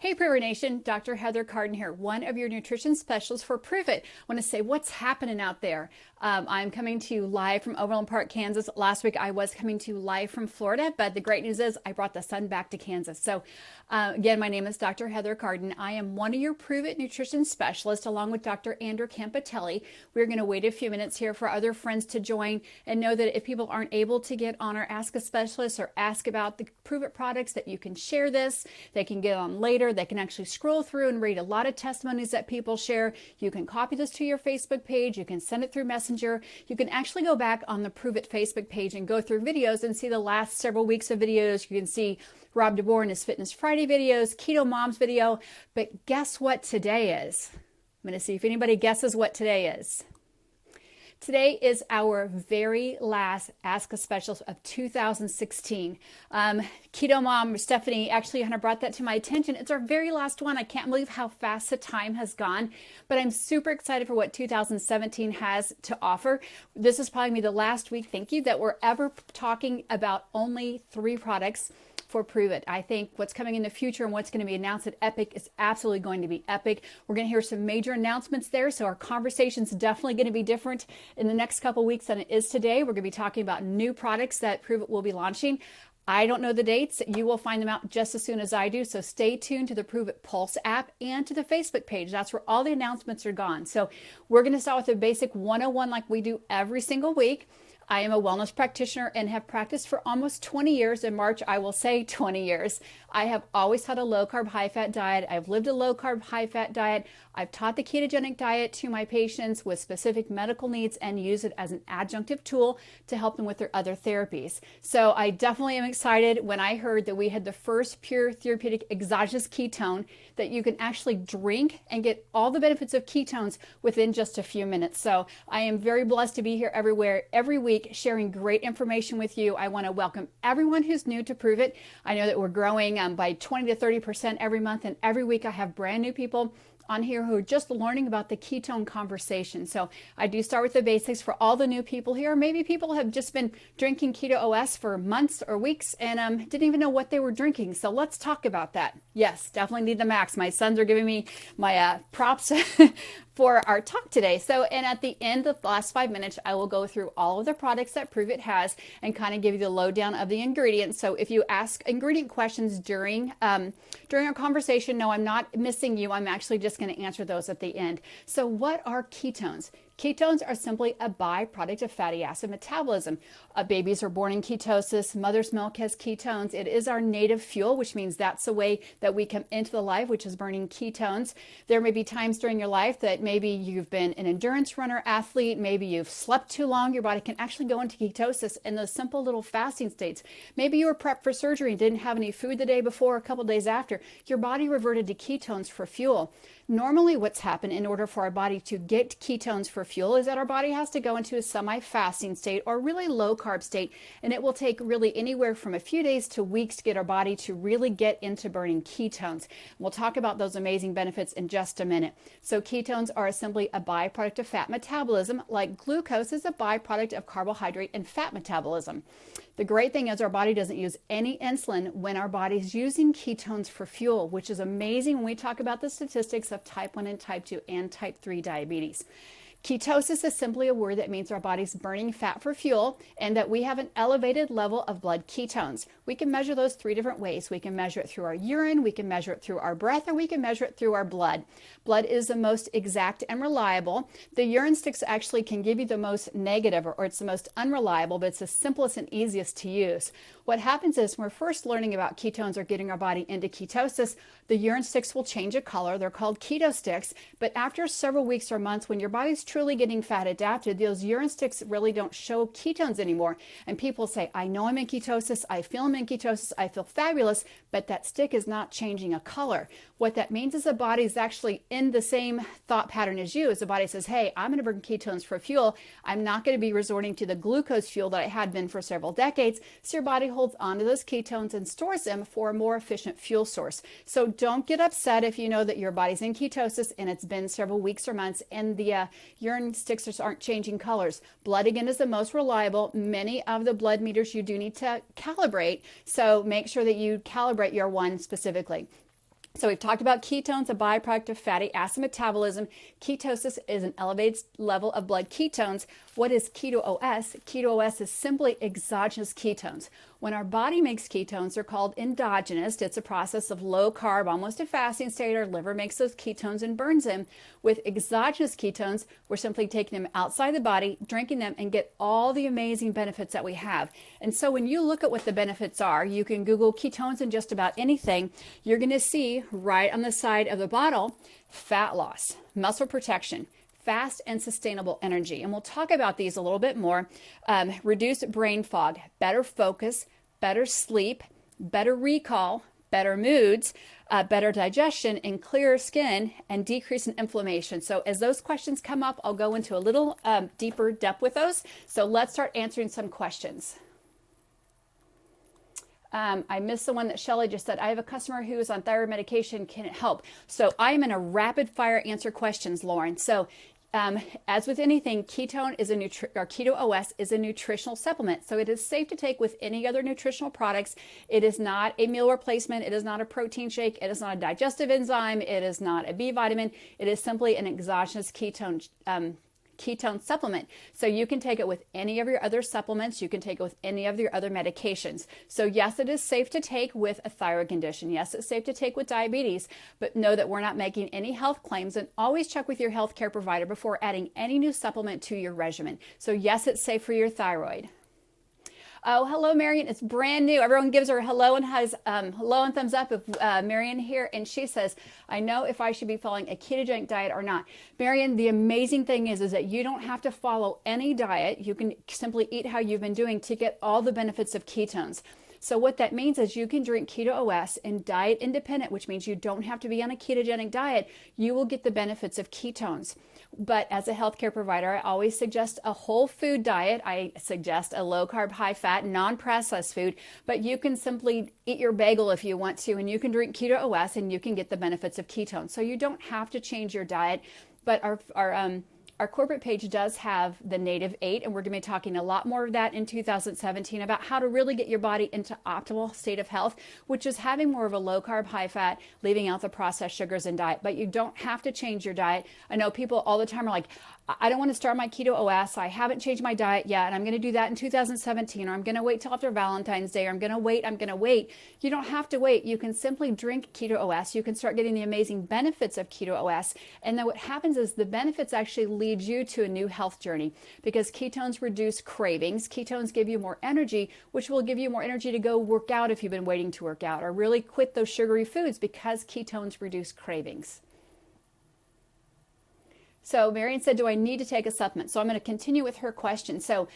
Hey Prover Nation, Dr. Heather Cardin here, one of your nutrition specialists for Prove It. I want to say what's happening out there. I'm coming to you live from Overland Park, Kansas. Last week I was coming to you live from Florida, but the great news is I brought the sun back to Kansas. So again, my name is Dr. Heather Cardin. I am one of your Prove It nutrition specialists along with Dr. Andrew Campitelli. We're going to wait a few minutes here for other friends to join, and know that if people aren't able to get on our Ask a Specialist or ask about the Prove It products, that you can share this. They can get on later. They can actually scroll through and read a lot of testimonies that people share. You can copy this to your Facebook page. You can send it through Messenger. You can actually go back on the Prove It Facebook page and go through videos and see the last several weeks of videos. You can see Rob DeBoer and his Fitness Friday videos, Keto Mom's video. But guess what today is? I'm going to see if anybody guesses what today is. Today is our very last Ask a Specialist of 2016. Keto Mom, Stephanie, actually kind of brought that to my attention. It's our very last one. I can't believe how fast the time has gone, but I'm super excited for what 2017 has to offer. This is probably the last week, thank you, that we're ever talking about only 3 products for Prove It. I think what's coming in the future and what's going to be announced at Epic is absolutely going to be epic. We're going to hear some major announcements there, so our conversation's definitely going to be different in the next couple weeks than it is today. We're going to be talking about new products that Prove It will be launching. I don't know the dates. You will find them out just as soon as I do, so stay tuned to the Prove It Pulse app and to the Facebook page. That's where all the announcements are gone. So we're going to start with a basic 101 like we do every single week. I am a wellness practitioner and have practiced for almost 20 years. In March, I will say 20 years. I have always had a low-carb, high-fat diet. I've lived a low-carb, high-fat diet. I've taught the ketogenic diet to my patients with specific medical needs and use it as an adjunctive tool to help them with their other therapies. So I definitely am excited when I heard that we had the first pure therapeutic exogenous ketone that you can actually drink and get all the benefits of ketones within just a few minutes. So I am very blessed to be here every week sharing great information with you. I want to welcome everyone who's new to Prove It. I know that we're growing by 20 to 30% every month, and every week I have brand new people on here who are just learning about the ketone conversation. So I do start with the basics for all the new people here. Maybe people have just been drinking Keto OS for months or weeks and didn't even know what they were drinking. So let's talk about that. Yes, definitely need the max. My sons are giving me my props for our talk today. So, and at the end of the last 5 minutes, I will go through all of the products that Prove It has and kind of give you the lowdown of the ingredients. So if you ask ingredient questions during our conversation, no, I'm not missing you. I'm actually just going to answer those at the end. So what are ketones? Ketones are simply a byproduct of fatty acid metabolism. Babies are born in ketosis. Mother's milk has ketones. It is our native fuel, which means that's the way that we come into the life, which is burning ketones. There may be times during your life that maybe you've been an endurance runner, athlete, maybe you've slept too long. Your body can actually go into ketosis in those simple little fasting states. Maybe you were prepped for surgery and didn't have any food the day before, a couple days after. Your body reverted to ketones for fuel. Normally what's happened in order for our body to get ketones for fuel is that our body has to go into a semi-fasting state or really low carb state, and it will take really anywhere from a few days to weeks to get our body to really get into burning ketones. We'll talk about those amazing benefits in just a minute. So ketones are simply a byproduct of fat metabolism, like glucose is a byproduct of carbohydrate and fat metabolism. The great thing is our body doesn't use any insulin when our body's using ketones for fuel, which is amazing when we talk about the statistics of type 1 and type 2 and type 3 diabetes. Ketosis is simply a word that means our body's burning fat for fuel and that we have an elevated level of blood ketones. We can measure those 3 different ways. We can measure it through our urine, we can measure it through our breath, or we can measure it through our blood. Blood is the most exact and reliable. The urine sticks actually can give you the most negative, or it's the most unreliable, but it's the simplest and easiest to use. What happens is when we're first learning about ketones or getting our body into ketosis, the urine sticks will change a color. They're called keto sticks, but after several weeks or months, when your body's truly getting fat adapted, those urine sticks really don't show ketones anymore. And people say, I know I'm in ketosis, I feel I'm in ketosis, I feel fabulous, but that stick is not changing a color. What that means is the body is actually in the same thought pattern as you. As the body says, hey, I'm going to burn ketones for fuel. I'm not going to be resorting to the glucose fuel that I had been for several decades. So your body holds onto those ketones and stores them for a more efficient fuel source. So don't get upset if you know that your body's in ketosis and it's been several weeks or months and the urine sticks aren't changing colors. Blood, again, is the most reliable. Many of the blood meters you do need to calibrate, so make sure that you calibrate your one specifically. So we've talked about ketones, a byproduct of fatty acid metabolism. Ketosis is an elevated level of blood ketones. What is Keto OS? Keto OS is simply exogenous ketones. When our body makes ketones, they're called endogenous. It's a process of low carb, almost a fasting state. Our liver makes those ketones and burns them. With exogenous ketones, we're simply taking them outside the body, drinking them, and get all the amazing benefits that we have. And so when you look at what the benefits are, you can Google ketones in just about anything. You're going to see right on the side of the bottle, fat loss, muscle protection, fast and sustainable energy. And we'll talk about these a little bit more. Reduced brain fog, better focus, better sleep, better recall, better moods, better digestion, and clearer skin, and decrease in inflammation. So as those questions come up, I'll go into a little deeper depth with those. So let's start answering some questions. I missed the one that Shelly just said. I have a customer who is on thyroid medication. Can it help? So I'm in a rapid fire answer questions, Lauren. So as with anything, Keto OS is a nutritional supplement. So it is safe to take with any other nutritional products. It is not a meal replacement. It is not a protein shake. It is not a digestive enzyme. It is not a B vitamin. It is simply an exogenous ketone supplement. So you can take it with any of your other supplements. You can take it with any of your other medications. So yes, it is safe to take with a thyroid condition. Yes, it's safe to take with diabetes, but know that we're not making any health claims, and always check with your healthcare provider before adding any new supplement to your regimen. So yes, it's safe for your thyroid. Oh, hello, Marion. It's brand new. Everyone gives her a hello and has hello and thumbs up of Marion here. And she says, I know if I should be following a ketogenic diet or not. Marion, the amazing thing is that you don't have to follow any diet. You can simply eat how you've been doing to get all the benefits of ketones. So what that means is you can drink Keto OS and diet independent, which means you don't have to be on a ketogenic diet. You will get the benefits of ketones. But as a healthcare provider, I always suggest a whole food diet. I suggest a low carb, high fat, non-processed food, but you can simply eat your bagel if you want to, and you can drink Keto OS and you can get the benefits of ketones. So you don't have to change your diet, but our corporate page does have the Native 8, and we're going to be talking a lot more of that in 2017 about how to really get your body into optimal state of health, which is having more of a low carb, high fat, leaving out the processed sugars in diet. But you don't have to change your diet. I know people all the time are like, I don't want to start my Keto OS. I haven't changed my diet yet, and I'm going to do that in 2017, or I'm going to wait till after Valentine's Day, or I'm going to wait. You don't have to wait. You can simply drink Keto OS. You can start getting the amazing benefits of Keto OS. And then what happens is the benefits actually lead you to a new health journey, because ketones reduce cravings. Ketones give you more energy, which will give you more energy to go work out if you've been waiting to work out, or really quit those sugary foods, because ketones reduce cravings. So Marion said, do I need to take a supplement? So I'm going to continue with her question. So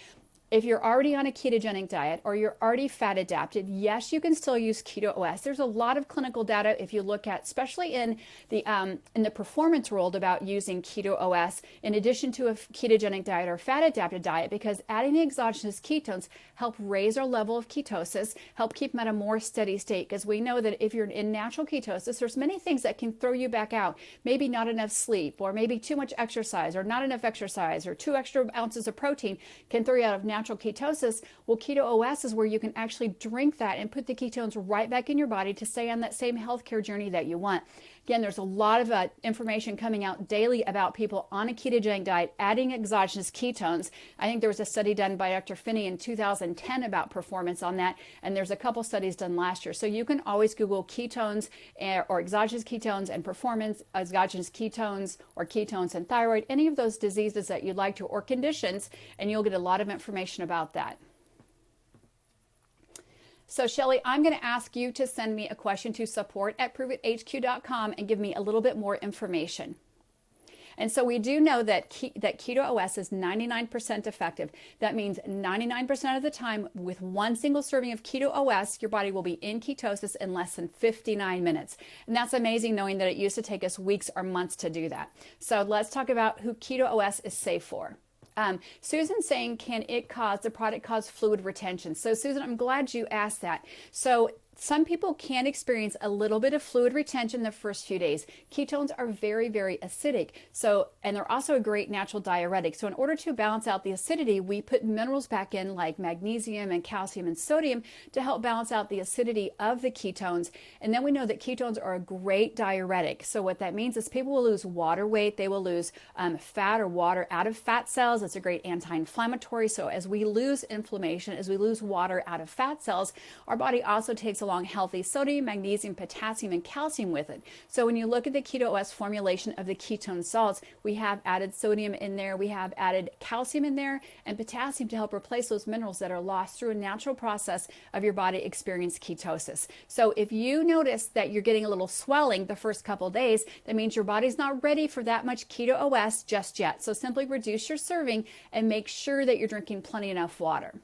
if you're already on a ketogenic diet or you're already fat adapted, yes, you can still use Keto OS. There's a lot of clinical data if you look at, especially in the performance world, about using Keto OS in addition to a ketogenic diet or fat adapted diet, because adding the exogenous ketones help raise our level of ketosis, help keep them at a more steady state. Because we know that if you're in natural ketosis, there's many things that can throw you back out. Maybe not enough sleep, or maybe too much exercise, or not enough exercise, or 2 extra ounces of protein can throw you out of natural ketosis. Well, Keto OS is where you can actually drink that and put the ketones right back in your body to stay on that same healthcare journey that you want. Again, there's a lot of information coming out daily about people on a ketogenic diet adding exogenous ketones. I think there was a study done by Dr. Finney in 2010 about performance on that, and there's a couple studies done last year. So you can always Google ketones or exogenous ketones and performance, exogenous ketones or ketones and thyroid, any of those diseases that you'd like to, or conditions, and you'll get a lot of information about that. So Shelly, I'm going to ask you to send me a question to support@provethq.com and give me a little bit more information. And so we do know that Keto OS is 99% effective. That means 99% of the time, with one single serving of Keto OS, your body will be in ketosis in less than 59 minutes. And that's amazing, knowing that it used to take us weeks or months to do that. So let's talk about who Keto OS is safe for. Susan's saying, can the product cause fluid retention? So Susan, I'm glad you asked that. So some people can experience a little bit of fluid retention the first few days. Ketones are very, very acidic. And they're also a great natural diuretic. So in order to balance out the acidity, we put minerals back in like magnesium and calcium and sodium to help balance out the acidity of the ketones. And then we know that ketones are a great diuretic. So what that means is people will lose water weight. They will lose fat or water out of fat cells. It's a great anti-inflammatory. So as we lose inflammation, as we lose water out of fat cells, our body also takes along healthy sodium, magnesium, potassium, and calcium with it. So when you look at the Keto OS formulation of the ketone salts, we have added sodium in there, we have added calcium in there, and potassium to help replace those minerals that are lost through a natural process of your body experiencing ketosis. So if you notice that you're getting a little swelling the first couple of days, that means your body's not ready for that much Keto OS just yet. So simply reduce your serving and make sure that you're drinking plenty enough water.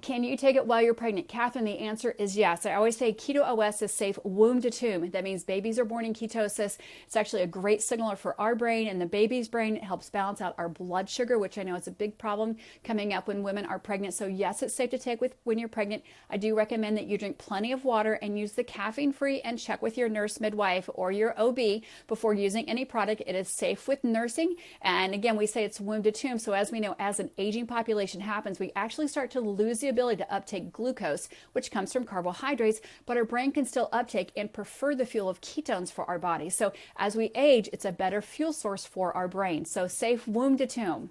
Can you take it while you're pregnant? Catherine, the answer is yes. I always say Keto OS is safe womb to tomb. That means babies are born in ketosis. It's actually a great signaler for our brain and the baby's brain. It helps balance out our blood sugar, which I know is a big problem coming up when women are pregnant. So yes, it's safe to take when you're pregnant. I do recommend that you drink plenty of water and use the caffeine-free, and check with your nurse midwife or your OB before using any product. It is safe with nursing. And again, we say it's womb to tomb. So as we know, as an aging population happens, we actually start to lose the ability to uptake glucose, which comes from carbohydrates, but our brain can still uptake and prefer the fuel of ketones for our body. So as we age, it's a better fuel source for our brain. So safe womb to tomb.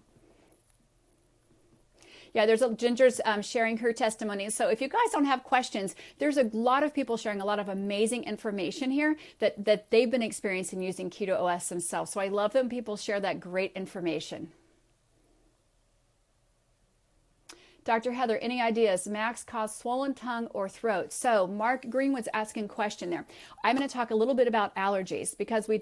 Yeah, there's Ginger's sharing her testimony. So if you guys don't have questions, there's a lot of people sharing a lot of amazing information here that they've been experiencing using Keto OS themselves. So I love when people share that great information. Dr. Heather, any ideas? Max cause swollen tongue or throat? So Mark Greenwood's asking a question there. I'm going to talk a little bit about allergies because we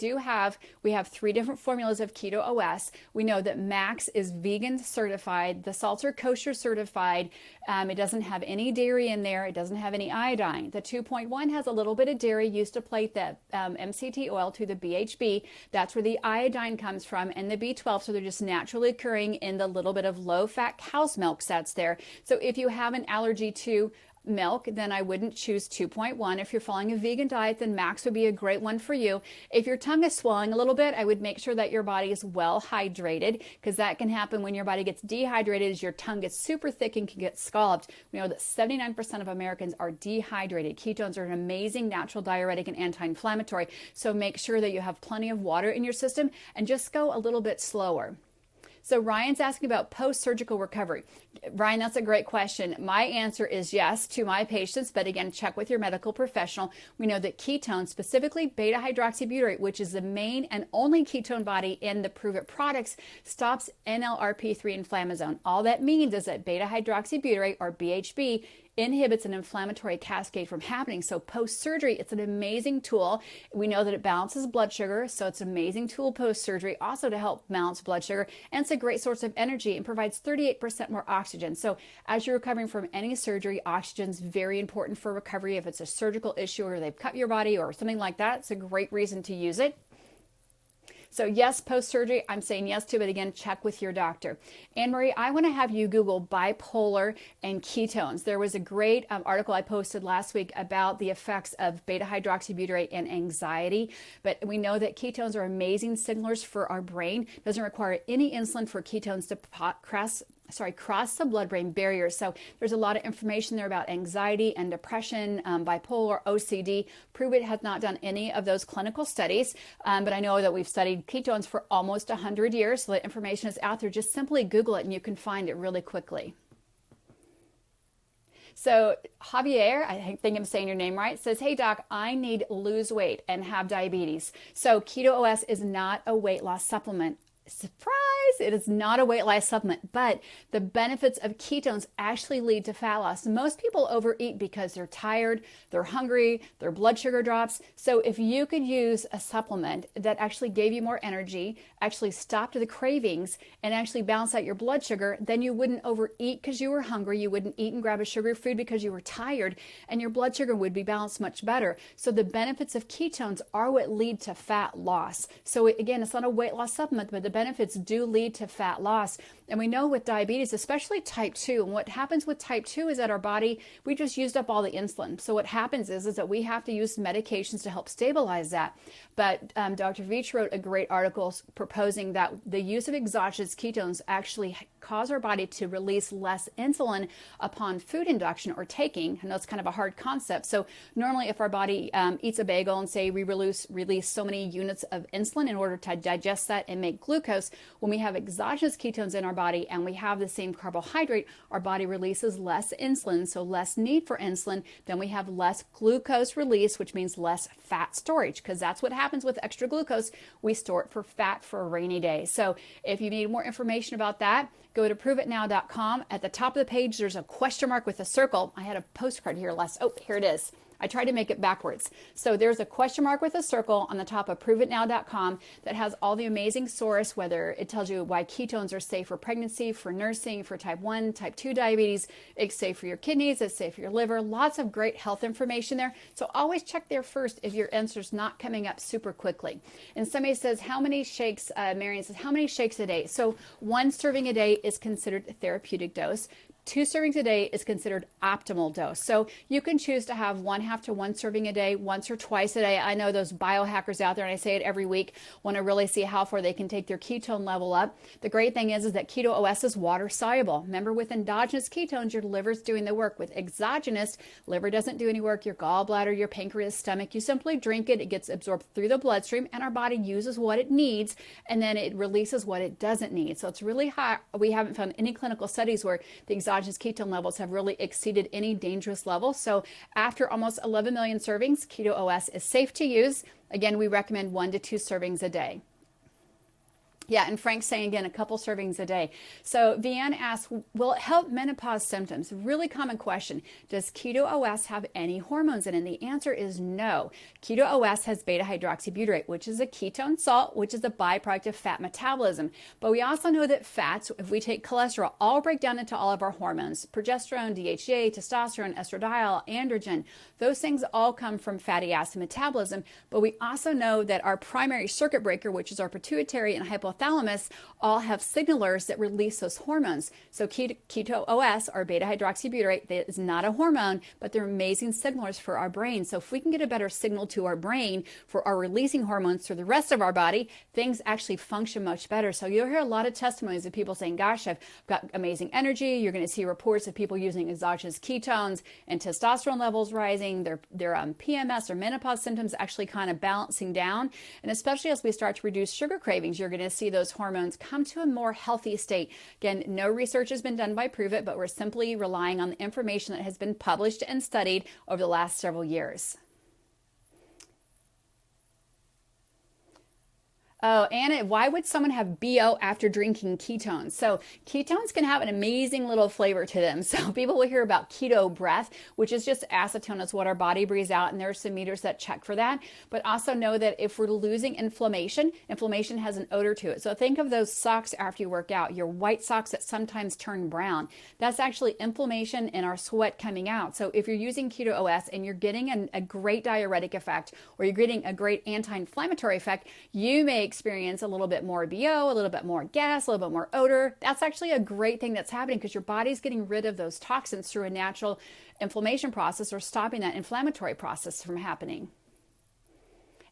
have 3 different formulas of Keto OS. We know that Max is vegan certified. The salts are kosher certified. It doesn't have any dairy in there. It doesn't have any iodine. The 2.1 has a little bit of dairy used to plate the MCT oil to the BHB. That's where the iodine comes from, and the B12. So they're just naturally occurring in the little bit of low-fat cow's milk that's there. So if you have an allergy to milk, then I wouldn't choose 2.1. If you're following a vegan diet, then Max would be a great one for you. If your tongue is swelling a little bit, I would make sure that your body is well hydrated, because that can happen when your body gets dehydrated, as your tongue gets super thick and can get scalloped. We know that 79% of Americans are dehydrated. Ketones are an amazing natural diuretic and anti-inflammatory. So make sure that you have plenty of water in your system and just go a little bit slower. So Ryan's asking about post-surgical recovery. Ryan, that's a great question. My answer is yes to my patients, but again, check with your medical professional. We know that ketones, specifically beta-hydroxybutyrate, which is the main and only ketone body in the Prove It products, stops NLRP3 inflammasome. All that means is that beta-hydroxybutyrate, or BHB, inhibits an inflammatory cascade from happening. So post-surgery, it's an amazing tool. We know that it balances blood sugar, so it's an amazing tool post-surgery also to help balance blood sugar, and it's a great source of energy and provides 38% more oxygen. So as you're recovering from any surgery, oxygen is very important for recovery. If it's a surgical issue or they've cut your body or something like that, it's a great reason to use it. So yes, post-surgery, I'm saying yes to, but again, check with your doctor. Anne-Marie, I want to have you Google bipolar and ketones. There was a great article I posted last week about the effects of beta-hydroxybutyrate and anxiety, but we know that ketones are amazing signalers for our brain. It doesn't require any insulin for ketones to cross the blood-brain barrier. So there's a lot of information there about anxiety and depression, bipolar, OCD. Prove It has not done any of those clinical studies, but I know that we've studied ketones for almost 100 years, so the information is out there. Just simply Google it and you can find it really quickly. So Javier, I think I'm saying your name right, says, hey doc, I need to lose weight and have diabetes. So Keto OS is not a weight loss supplement. Surprise! It is not a weight loss supplement, but the benefits of ketones actually lead to fat loss. Most people overeat because they're tired, they're hungry, their blood sugar drops. So if you could use a supplement that actually gave you more energy, actually stopped the cravings, and actually balanced out your blood sugar, then you wouldn't overeat because you were hungry, you wouldn't eat and grab a sugary food because you were tired, and your blood sugar would be balanced much better. So the benefits of ketones are what lead to fat loss. So again, it's not a weight loss supplement, but the benefits do lead to fat loss. And we know with diabetes, especially type 2, and what happens with type 2 is that our body, we just used up all the insulin. So what happens is that we have to use medications to help stabilize that. But Dr. Veach wrote a great article proposing that the use of exogenous ketones actually cause our body to release less insulin upon food induction or taking. I know it's kind of a hard concept. So normally if our body eats a bagel and say we release so many units of insulin in order to digest that and make glucose, when we have exogenous ketones in our body and we have the same carbohydrate, our body releases less insulin, so less need for insulin. Then we have less glucose release, which means less fat storage, because that's what happens with extra glucose. We store it for fat for a rainy day. So if you need more information about that, go to proveitnow.com. At the top of the page, there's a question mark with a circle. I had a postcard here here it is. I tried to make it backwards. So there's a question mark with a circle on the top of proveitnow.com that has all the amazing source, whether it tells you why ketones are safe for pregnancy, for nursing, for type 1, type 2 diabetes. It's safe for your kidneys, it's safe for your liver. Lots of great health information there. So always check there first if your answer's not coming up super quickly. And somebody says, how many shakes, Marion says, how many shakes a day? So 1 serving a day is considered a therapeutic dose. 2 servings a day is considered optimal dose. So you can choose to have 1/2 to 1 serving a day, once or twice a day. I know those biohackers out there, and I say it every week, want to really see how far they can take their ketone level up. The great thing is that Keto OS is water soluble. Remember, with endogenous ketones, your liver's doing the work. With exogenous, liver doesn't do any work. Your gallbladder, your pancreas, stomach, you simply drink it. It gets absorbed through the bloodstream, and our body uses what it needs, and then it releases what it doesn't need. So it's really high. We haven't found any clinical studies where the exogenous ketone levels have really exceeded any dangerous level. So after almost 11 million servings, Keto OS is safe to use. Again, we recommend 1 to 2 servings a day. Yeah, and Frank's saying again, a couple servings a day. So Vianne asks, will it help menopause symptoms? Really common question. Does Keto OS have any hormones in it? And the answer is no. Keto OS has beta hydroxybutyrate, which is a ketone salt, which is a byproduct of fat metabolism. But we also know that fats, if we take cholesterol, all break down into all of our hormones: progesterone, DHEA, testosterone, estradiol, androgen. Those things all come from fatty acid metabolism. But we also know that our primary circuit breaker, which is our pituitary and hypothalamus, all have signalers that release those hormones. So Keto OS, or beta hydroxybutyrate, that is not a hormone, but they're amazing signalers for our brain. So if we can get a better signal to our brain for our releasing hormones through the rest of our body, things actually function much better. So you'll hear a lot of testimonies of people saying, gosh, I've got amazing energy. You're going to see reports of people using exogenous ketones and testosterone levels rising, their PMS or menopause symptoms actually kind of balancing down. And especially as we start to reduce sugar cravings, you're going to see those hormones come to a more healthy state. Again, no research has been done by Prove It, but we're simply relying on the information that has been published and studied over the last several years. Oh, Anna, why would someone have BO after drinking ketones? So ketones can have an amazing little flavor to them. So people will hear about keto breath, which is just acetone. It's what our body breathes out, and there are some meters that check for that. But also know that if we're losing inflammation, inflammation has an odor to it. So think of those socks after you work out, your white socks that sometimes turn brown. That's actually inflammation in our sweat coming out. So if you're using Keto OS and you're getting a great diuretic effect, or you're getting a great anti-inflammatory effect, you may experience a little bit more BO, a little bit more gas, a little bit more odor. That's actually a great thing that's happening because your body's getting rid of those toxins through a natural inflammation process, or stopping that inflammatory process from happening.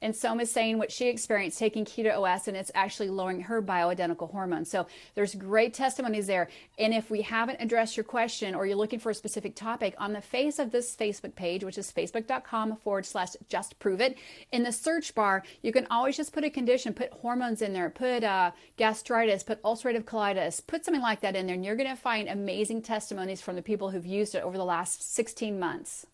And Soma is saying what she experienced taking Keto OS, and it's actually lowering her bioidentical hormones. So there's great testimonies there. And if we haven't addressed your question, or you're looking for a specific topic, on the face of this Facebook page, which is facebook.com/justproveit, in the search bar, you can always just put a condition, put hormones in there, put gastritis, put ulcerative colitis, put something like that in there, and you're going to find amazing testimonies from the people who've used it over the last 16 months.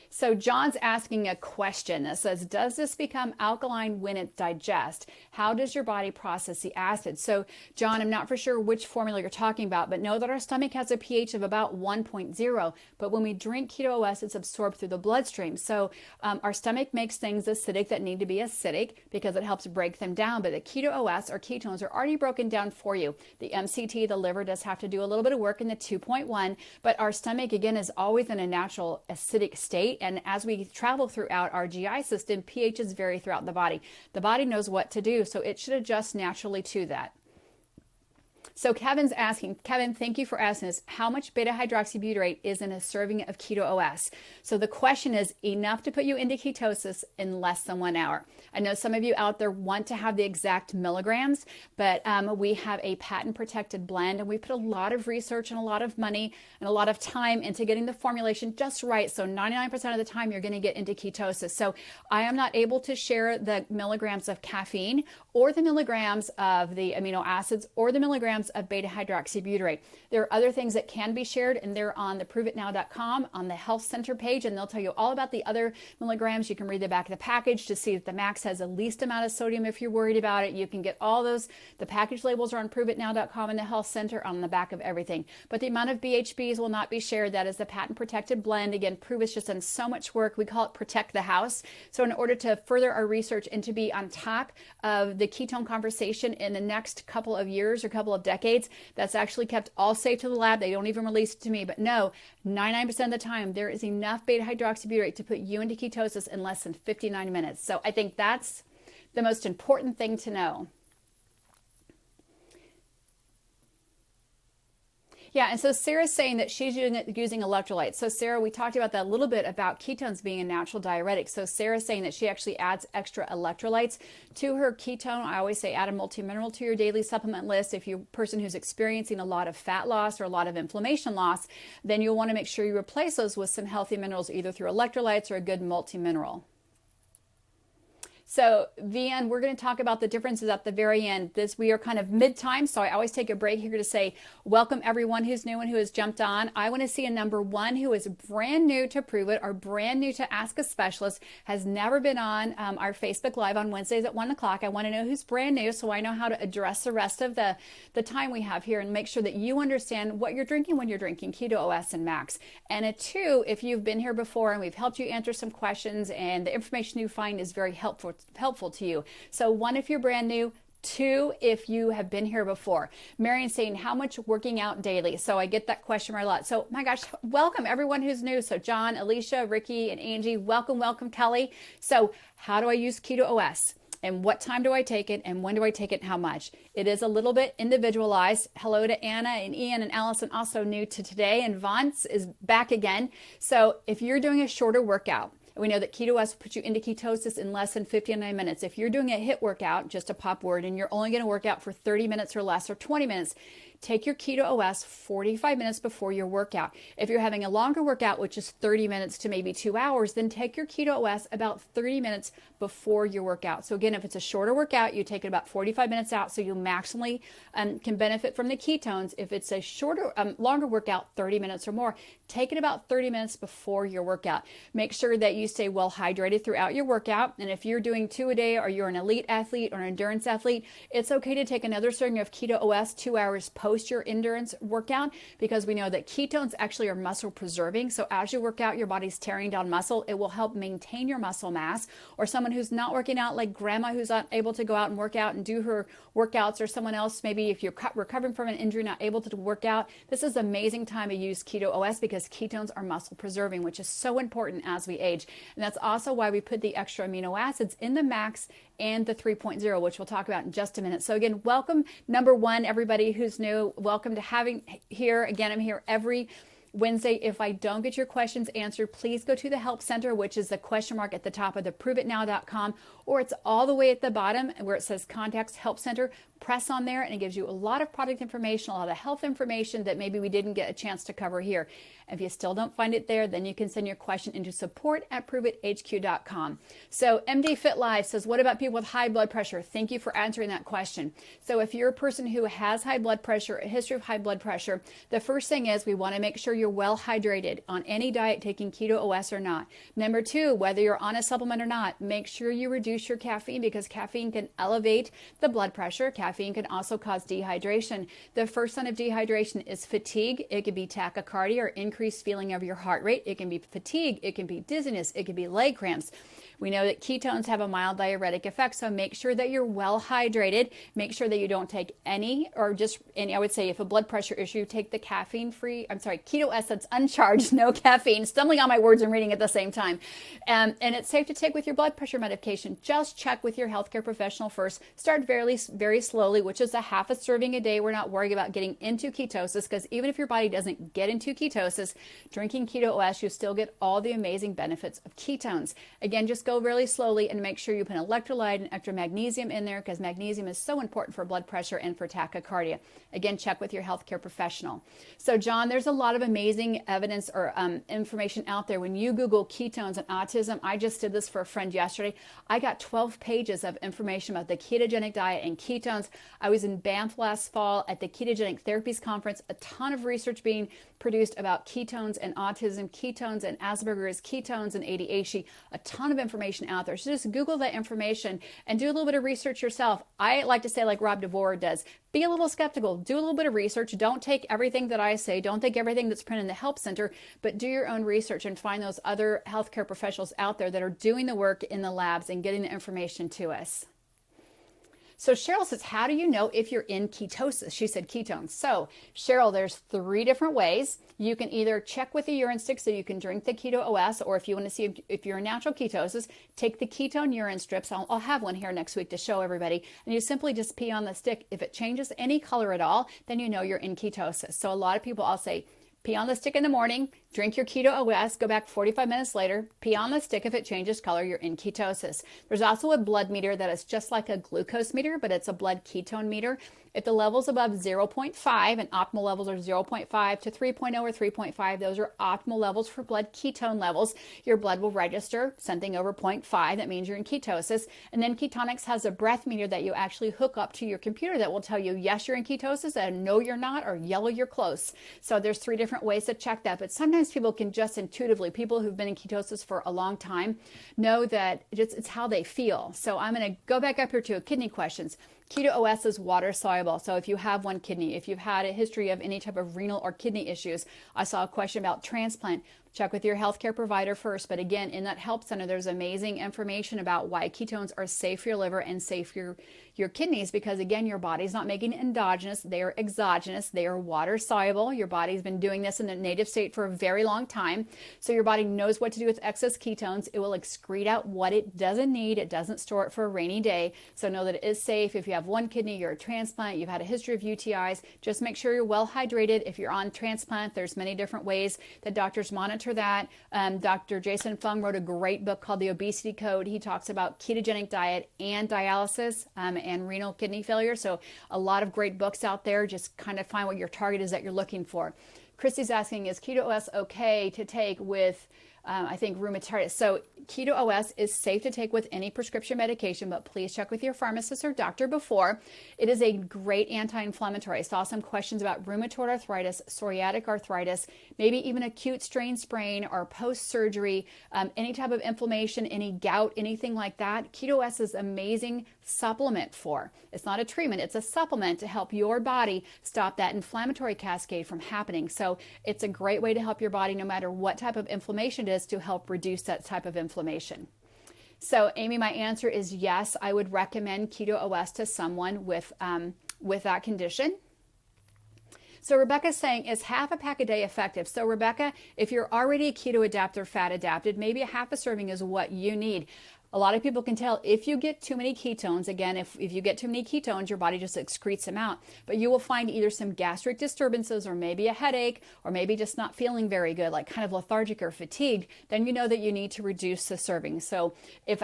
So John's asking a question that says, does this become alkaline when it digests? How does your body process the acid? So John, I'm not for sure which formula you're talking about, but know that our stomach has a pH of about 1.0. But when we drink Keto OS, it's absorbed through the bloodstream. So our stomach makes things acidic that need to be acidic because it helps break them down. But the Keto OS, or ketones, are already broken down for you. The MCT, the liver, does have to do a little bit of work in the 2.1, but our stomach, again, is always in a natural acidic state. And as we travel throughout our GI system, pHs vary throughout the body. The body knows what to do, so it should adjust naturally to that. So Kevin's asking, Kevin, thank you for asking this. How much beta hydroxybutyrate is in a serving of Keto OS? So the question is enough to put you into ketosis in less than 1 hour. I know some of you out there want to have the exact milligrams, but we have a patent protected blend, and we put a lot of research and a lot of money and a lot of time into getting the formulation just right. So 99% of the time you're going to get into ketosis. So I am not able to share the milligrams of caffeine or the milligrams of the amino acids or the milligrams of beta hydroxybutyrate. There are other things that can be shared, and they're on the proveitnow.com on the health center page, and they'll tell you all about the other milligrams. You can read the back of the package to see if the max has the least amount of sodium if you're worried about it. You can get all those. The package labels are on proveitnow.com and the health center on the back of everything. But the amount of BHBs will not be shared. That is the patent protected blend. Again, Proveit's just done so much work. We call it Protect the House. So in order to further our research and to be on top of the ketone conversation in the next couple of years or couple of decades, that's actually kept all safe to the lab. They don't even release it to me. But no, 99% of the time, there is enough beta hydroxybutyrate to put you into ketosis in less than 59 minutes. So I think that's the most important thing to know. Yeah, and so Sarah's saying that she's using electrolytes. So Sarah, we talked about that a little bit about ketones being a natural diuretic. So Sarah's saying that she actually adds extra electrolytes to her ketone. I always say add a multimineral to your daily supplement list. If you're a person who's experiencing a lot of fat loss or a lot of inflammation loss, then you'll want to make sure you replace those with some healthy minerals, either through electrolytes or a good multimineral. So, VN, we're going to talk about the differences at the very end. We are kind of mid-time, so I always take a break here to say, welcome everyone who's new and who has jumped on. I want to see a number one who is brand new to Prove It or brand new to Ask a Specialist, has never been on our Facebook Live on Wednesdays at 1 o'clock. I want to know who's brand new so I know how to address the rest of the time we have here and make sure that you understand what you're drinking when you're drinking Keto OS and Max. And a two, if you've been here before and we've helped you answer some questions and the information you find is very helpful to you. So one, if you're brand new, two, if you have been here before. Marion's saying, how much working out daily? So I get that question a lot. So my gosh, welcome everyone who's new. So John, Alicia, Ricky, and Angie, welcome, Kelly. So how do I use Keto OS? And what time do I take it? And when do I take it? And how much? It is a little bit individualized. Hello to Anna and Ian and Allison, also new to today. And Vance is back again. So if you're doing a shorter workout, we know that Keto OS will put you into ketosis in less than 59 minutes. If you're doing a HIIT workout, just a pop word, and you're only going to work out for 30 minutes or less or 20 minutes, take your Keto OS 45 minutes before your workout. If you're having a longer workout, which is 30 minutes to maybe 2 hours, then take your Keto OS about 30 minutes before your workout. So again, if it's a shorter workout, you take it about 45 minutes out so you maximally can benefit from the ketones. If it's a longer workout, 30 minutes or more, take it about 30 minutes before your workout. Make sure that you stay well hydrated throughout your workout. And if you're doing 2 a day or you're an elite athlete or an endurance athlete, it's okay to take another serving of Keto OS 2 hours post your endurance workout, because we know that ketones actually are muscle preserving. So as you work out, your body's tearing down muscle. It will help maintain your muscle mass. Or someone who's not working out, like grandma who's not able to go out and work out and do her workouts, or someone else, maybe if you're recovering from an injury, not able to work out, this is an amazing time to use Keto OS because ketones are muscle preserving, which is so important as we age. And that's also why we put the extra amino acids in the Max and the 3.0, which we'll talk about in just a minute. So again, welcome number one, everybody who's new. Welcome to having here. Again, I'm here every Wednesday. If I don't get your questions answered, please go to the Help Center, which is the question mark at the top of the proveitnow.com, or it's all the way at the bottom where it says Contacts Help Center. Press on there and it gives you a lot of product information, a lot of health information that maybe we didn't get a chance to cover here. If you still don't find it there, then you can send your question into support@proveithq.com. So MD Fit Live says, what about people with high blood pressure? Thank you for answering that question. So if you're a person who has high blood pressure, a history of high blood pressure, the first thing is we want to make sure you're well hydrated on any diet, taking Keto OS or not. Number two, whether you're on a supplement or not, make sure you reduce your caffeine because caffeine can elevate the blood pressure. Caffeine can also cause dehydration. The first sign of dehydration is fatigue. It could be tachycardia or increased feeling of your heart rate. It can be fatigue. It can be dizziness. It can be leg cramps. We know that ketones have a mild diuretic effect, so make sure that you're well hydrated. Make sure that you don't take any, or just any, I would say if a blood pressure issue, take the Keto Keto OS that's uncharged, no caffeine, stumbling on my words and reading at the same time. And it's safe to take with your blood pressure medication. Just check with your healthcare professional first. Start very slowly, which is a half a serving a day. We're not worried about getting into ketosis, because even if your body doesn't get into ketosis, drinking Keto OS, you still get all the amazing benefits of ketones. Again, just go really slowly and make sure you put electrolyte and extra magnesium in there, because magnesium is so important for blood pressure and for tachycardia. Again, check with your healthcare professional. So John, there's a lot of amazing evidence or information out there. When you Google ketones and autism, I just did this for a friend yesterday. I got 12 pages of information about the ketogenic diet and ketones. I was in Banff last fall at the Ketogenic Therapies Conference, a ton of research being produced about ketones and autism, ketones and Asperger's, ketones and ADHD, a ton of information out there. So just Google that information and do a little bit of research yourself. I like to say, like Rob DeVore does, be a little skeptical, do a little bit of research. Don't take everything that I say, don't take everything that's printed in the Help Center, but do your own research and find those other healthcare professionals out there that are doing the work in the labs and getting the information to us. So Cheryl says, how do you know if you're in ketosis? She said ketones. So Cheryl, there's 3 different ways. You can either check with the urine stick so you can drink the Keto OS, or if you want to see if you're in natural ketosis, take the ketone urine strips. I'll have one here next week to show everybody. And you simply just pee on the stick. If it changes any color at all, then you know you're in ketosis. So a lot of people, I'll say, pee on the stick in the morning, drink your Keto OS, go back 45 minutes later, pee on the stick. If it changes color, you're in ketosis. There's also a blood meter that is just like a glucose meter, but it's a blood ketone meter. If the level's above 0.5, and optimal levels are 0.5 to 3.0 or 3.5, those are optimal levels for blood ketone levels. Your blood will register something over 0.5. That means you're in ketosis. And then Ketonix has a breath meter that you actually hook up to your computer that will tell you, yes, you're in ketosis, and no, you're not, or yellow, you're close. So there's 3 different ways to check that. But sometimes people can just intuitively, people who've been in ketosis for a long time, know that it's how they feel. So I'm going to go back up here to kidney questions. Keto OS is water soluble. So if you have one kidney, if you've had a history of any type of renal or kidney issues, I saw a question about transplant. Check with your healthcare provider first. But again, in that Help Center, there's amazing information about why ketones are safe for your liver and safe for your kidneys, because again, your body's not making endogenous, they are exogenous, they are water soluble. Your body's been doing this in a native state for a very long time. So your body knows what to do with excess ketones. It will excrete out what it doesn't need. It doesn't store it for a rainy day. So know that it is safe. If you have one kidney, you're a transplant, you've had a history of UTIs, just make sure you're well hydrated. If you're on transplant, there's many different ways that doctors monitor that. Dr. Jason Fung wrote a great book called The Obesity Code. He talks about ketogenic diet and dialysis and renal kidney failure. So a lot of great books out there. Just kind of find what your target is that you're looking for. Christy's asking, is Keto OS okay to take with I think rheumatoid. So Keto OS is safe to take with any prescription medication, but please check with your pharmacist or doctor before. It is a great anti-inflammatory. I saw some questions about rheumatoid arthritis, psoriatic arthritis, maybe even acute strain sprain or post-surgery, any type of inflammation, any gout, anything like that. Keto OS is amazing supplement for. It's not a treatment, it's a supplement to help your body stop that inflammatory cascade from happening. So it's a great way to help your body no matter what type of inflammation it is, to help reduce that type of inflammation. So Amy, my answer is yes, I would recommend Keto OS to someone with that condition. So Rebecca's saying, is half a pack a day effective? So Rebecca, if you're already a keto adapted or fat adapted, maybe a half a serving is what you need. A lot of people can tell if you get too many ketones, again, if you get too many ketones, your body just excretes them out. But you will find either some gastric disturbances or maybe a headache or maybe just not feeling very good, like kind of lethargic or fatigued, then you know that you need to reduce the serving. So if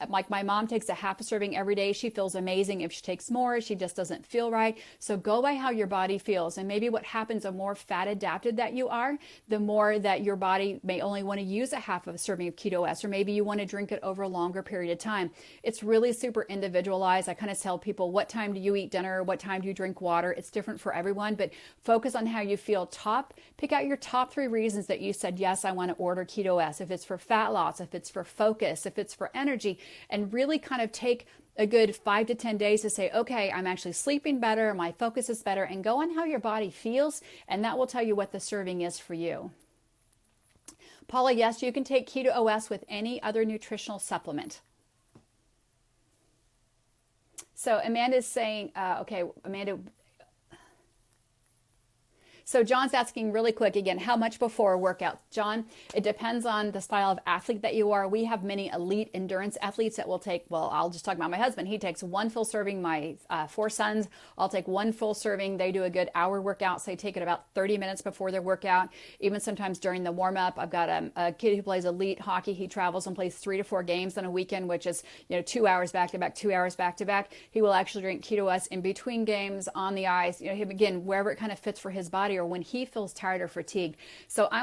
like my mom takes a half a serving every day, she feels amazing. If she takes more, she just doesn't feel right. So go by how your body feels. And maybe what happens, the more fat adapted that you are, the more that your body may only want to use a half of a serving of Keto OS, or maybe you want to drink it over a longer period of time. It's really super individualized. I kind of tell people, what time do you eat dinner? What time do you drink water? It's different for everyone, but focus on how you feel. Pick out your top 3 reasons that you said, yes, I want to order Keto OS. If it's for fat loss, if it's for focus, if it's for energy, and really kind of take a good 5 to 10 days to say, okay, I'm actually sleeping better, my focus is better, and go on how your body feels, and that will tell you what the serving is for you. Paula, yes, you can take Keto OS with any other nutritional supplement. So Amanda's saying, okay, Amanda. So John's asking really quick again, how much before a workout? John, it depends on the style of athlete that you are. We have many elite endurance athletes that will take, well, I'll just talk about my husband. He takes one full serving. My 4 sons, I'll take one full serving. They do a good hour workout, so they take it about 30 minutes before their workout. Even sometimes during the warm up, I've got a kid who plays elite hockey. He travels and plays 3 to 4 games on a weekend, which is 2 hours back to back, 2 hours back to back. He will actually drink Keto OS in between games on the ice. Him again, wherever it kind of fits for his body or when he feels tired or fatigued. So I'm